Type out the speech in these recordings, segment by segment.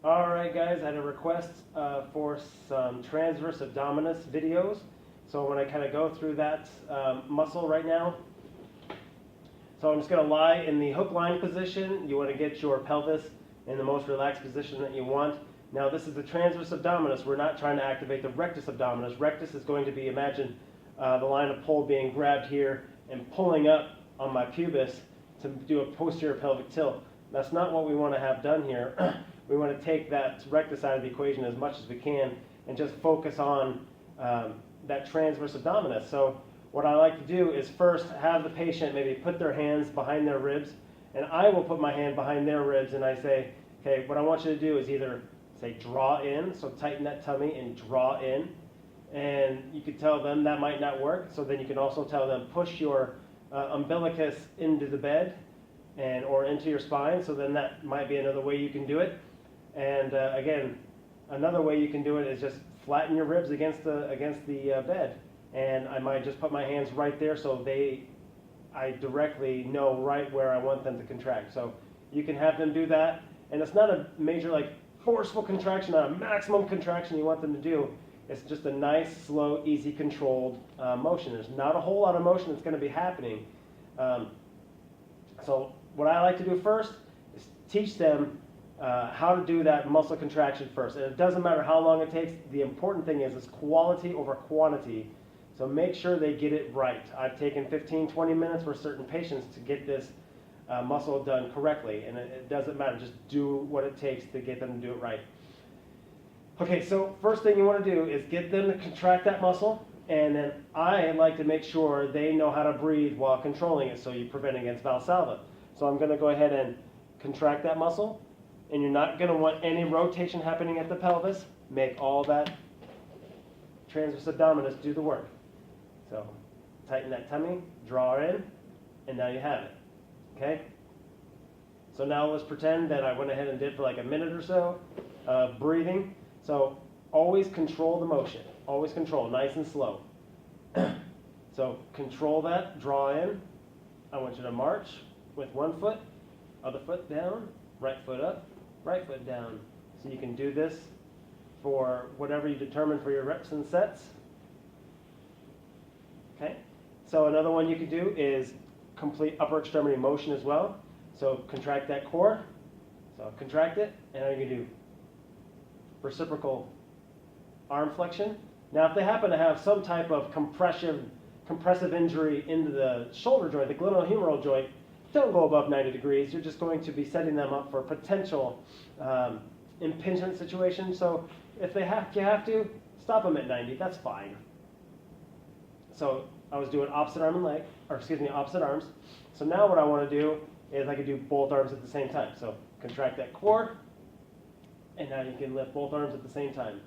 Alright guys, I had a request for some transverse abdominis videos. So when I kind of go through that muscle right now, so I'm just going to lie in the hook line position. You want to get your pelvis in the most relaxed position that you want. Now this is the transverse abdominis. We're not trying to activate the rectus abdominis. Rectus is going to be, imagine the line of pull being grabbed here and pulling up on my pubis to do a posterior pelvic tilt. That's not what we want to have done here. We want to take that rectus out of the equation as much as we can and just focus on that transverse abdominis. So what I like to do is first have the patient maybe put their hands behind their ribs, and I will put my hand behind their ribs, and I say, okay, what I want you to do is either say draw in, so tighten that tummy and draw in, and you could tell them that might not work, so then you can also tell them push your umbilicus into the bed and or into your spine, so then that might be another way you can do it. And again, another way you can do it is just flatten your ribs against the bed, and I might just put my hands right there so I directly know right where I want them to contract. So you can have them do that, and it's not a major like forceful contraction, not a maximum contraction you want them to do. It's just a nice, slow, easy, controlled motion. There's not a whole lot of motion that's going to be happening. So what I like to do first is teach them how to do that muscle contraction first. And it doesn't matter how long it takes. The important thing is quality over quantity. So make sure they get it right. I've taken 15, 20 minutes for certain patients to get this muscle done correctly. And it doesn't matter. Just do what it takes to get them to do it right. Okay, so first thing you want to do is get them to contract that muscle. And then I like to make sure they know how to breathe while controlling it so you prevent against Valsalva. So I'm going to go ahead and contract that muscle. And you're not going to want any rotation happening at the pelvis. Make all that transverse abdominis do the work. So tighten that tummy, draw in, and now you have it. Okay? So now let's pretend that I went ahead and did for like a minute or so breathing. So always control the motion. Always control, nice and slow. So control that, draw in. I want you to march with one foot, other foot down, right foot up, right foot down. So you can do this for whatever you determine for your reps and sets. Okay. So another one you could do is complete upper extremity motion as well. So contract that core. So contract it, and now you can do reciprocal arm flexion. Now if they happen to have some type of compressive injury into the shoulder joint, the glenohumeral joint, don't go above 90 degrees. You're just going to be setting them up for potential impingement situation. So if you have to, stop them at 90. That's fine. So I was doing opposite arm and leg, or excuse me, opposite arms. So now what I want to do is I can do both arms at the same time. So contract that core, and now you can lift both arms at the same time.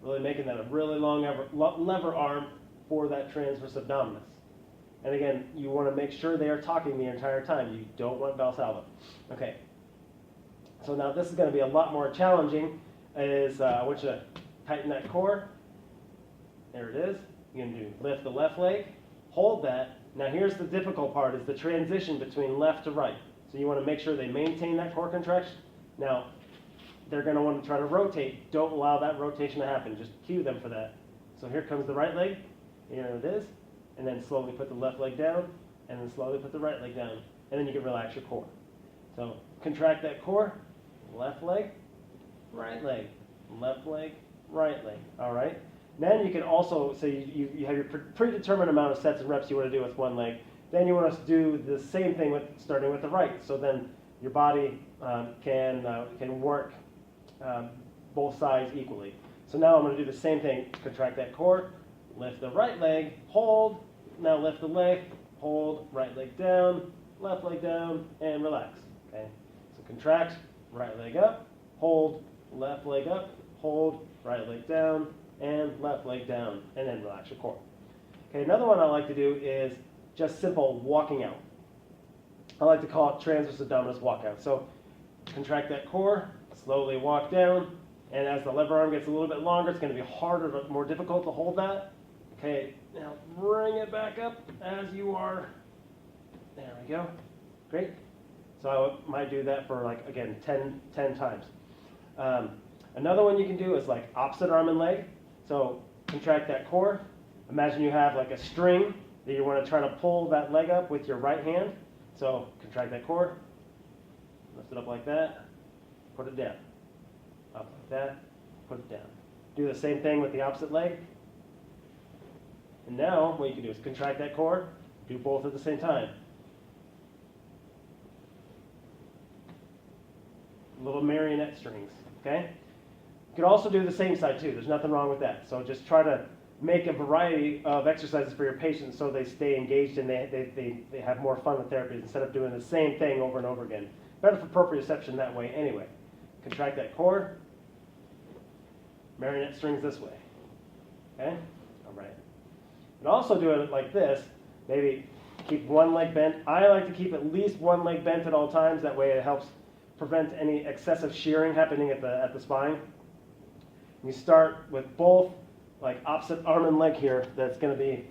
Really making that a really long lever arm for that transverse abdominis. And again, you want to make sure they are talking the entire time. You don't want Valsalva. Okay. So now this is going to be a lot more challenging. I want you to tighten that core. There it is. You're going to do lift the left leg, hold that. Now here's the difficult part, is the transition between left to right. So you want to make sure they maintain that core contraction. Now, they're going to want to try to rotate. Don't allow that rotation to happen. Just cue them for that. So here comes the right leg. Here it is. And then slowly put the left leg down, and then slowly put the right leg down. And then you can relax your core. So contract that core, left leg, right leg, left leg, right leg. All right? Then you can also, so you have your predetermined amount of sets and reps you want to do with one leg. Then you want to do the same thing starting with the right. So then your body can work both sides equally. So now I'm going to do the same thing. Contract that core, lift the right leg, hold. Now lift the leg, hold, right leg down, left leg down, and relax. Okay. So contract, right leg up, hold, left leg up, hold, right leg down, and left leg down, and then relax your core. Okay. Another one I like to do is just simple walking out. I like to call it transverse abdominis walkout. So contract that core, slowly walk down, and as the lever arm gets a little bit longer, it's going to be harder, more difficult to hold that. Okay, now bring it back up as you are. There we go. Great. So I might do that for like, again, 10 times. Another one you can do is like opposite arm and leg. So contract that core. Imagine you have like a string that you want to try to pull that leg up with your right hand. So contract that core, lift it up like that, put it down. Up like that, put it down. Do the same thing with the opposite leg. And now what you can do is contract that core, do both at the same time. Little marionette strings, okay? You can also do the same side too. There's nothing wrong with that. So just try to make a variety of exercises for your patients so they stay engaged and they have more fun with therapies instead of doing the same thing over and over again. Better for proprioception that way anyway. Contract that core, marionette strings this way, okay? All right. And also do it like this. Maybe keep one leg bent. I like to keep at least one leg bent at all times. That way it helps prevent any excessive shearing happening at the spine. You start with both like opposite arm and leg here that's going to be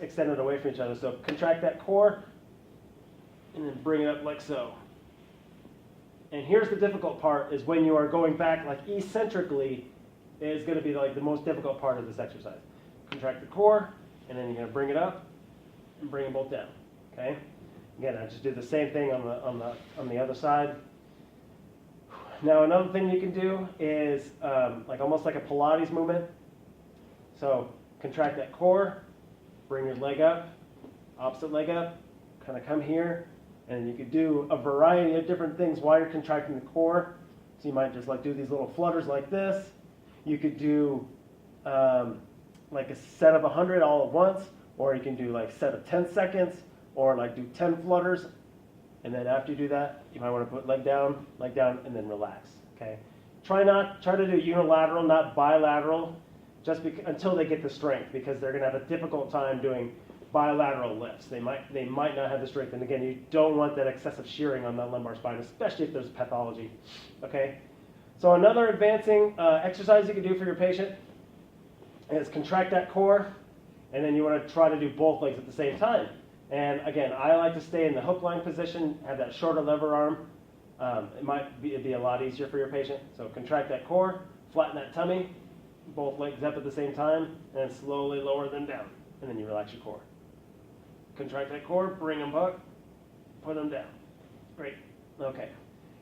extended away from each other. So contract that core and then bring it up like so. And here's the difficult part is when you are going back like eccentrically is going to be like the most difficult part of this exercise. Contract the core and then you're going to bring it up and bring them both down. Okay? Again, I just do the same thing on the other side. Now another thing you can do is like almost like a Pilates movement. So contract that core, bring your leg up, opposite leg up, kind of come here, and you could do a variety of different things while you're contracting the core. So you might just like do these little flutters like this. You could do like a set of 100 all at once, or you can do like a set of 10 seconds, or like do 10 flutters. And then after you do that, you might want to put leg down, and then relax. Okay. Try to do unilateral, not bilateral, just until they get the strength, because they're going to have a difficult time doing bilateral lifts. They might not have the strength. And again, you don't want that excessive shearing on that lumbar spine, especially if there's pathology. Okay. So another advancing exercise you can do for your patient is contract that core, and then you want to try to do both legs at the same time. And again, I like to stay in the hook line position, have that shorter lever arm. It'd be a lot easier for your patient. So contract that core, flatten that tummy, both legs up at the same time, and slowly lower them down. And then you relax your core. Contract that core, bring them up, put them down. Great. Okay.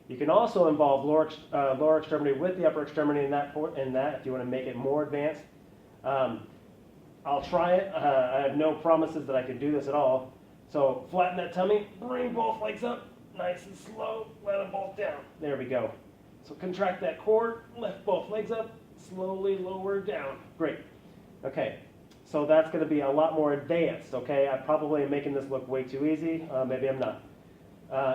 You can also involve lower extremity with the upper extremity in that if you want to make it more advanced. I'll try it. I have no promises that I can do this at all. So flatten that tummy, bring both legs up, nice and slow, let them both down. There we go. So contract that core, lift both legs up, slowly lower down. Great. Okay, so that's going to be a lot more advanced, okay? I probably am making this look way too easy. Maybe I'm not.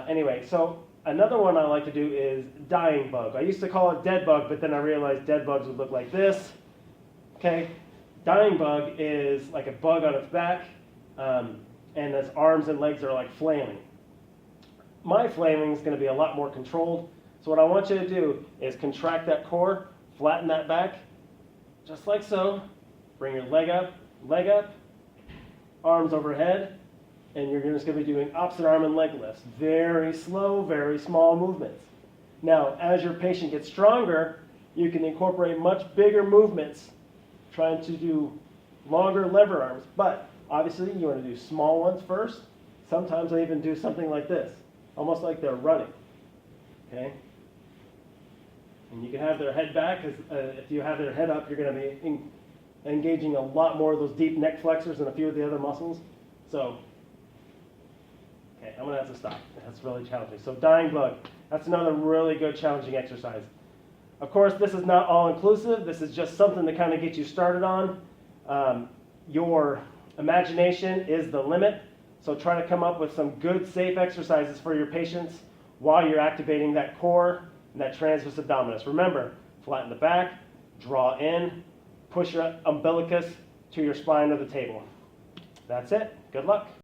Anyway, so another one I like to do is dying bug. I used to call it dead bug, but then I realized dead bugs would look like this. Okay? Dying bug is like a bug on its back, and its arms and legs are like flailing. My flailing is going to be a lot more controlled. So what I want you to do is contract that core, flatten that back, just like so. Bring your leg up, arms overhead, and you're just going to be doing opposite arm and leg lifts. Very slow, very small movements. Now, as your patient gets stronger, you can incorporate much bigger movements, trying to do longer lever arms, but obviously you want to do small ones first. Sometimes I even do something like this, almost like they're running, okay? And you can have their head back, because if you have their head up, you're going to be engaging a lot more of those deep neck flexors and a few of the other muscles. So, okay, I'm going to have to stop. That's really challenging. So dying bug, that's another really good challenging exercise. Of course, this is not all-inclusive. This is just something to kind of get you started on. Your imagination is the limit, so try to come up with some good, safe exercises for your patients while you're activating that core and that transversus abdominis. Remember, flatten the back, draw in, push your umbilicus to your spine or the table. That's it. Good luck.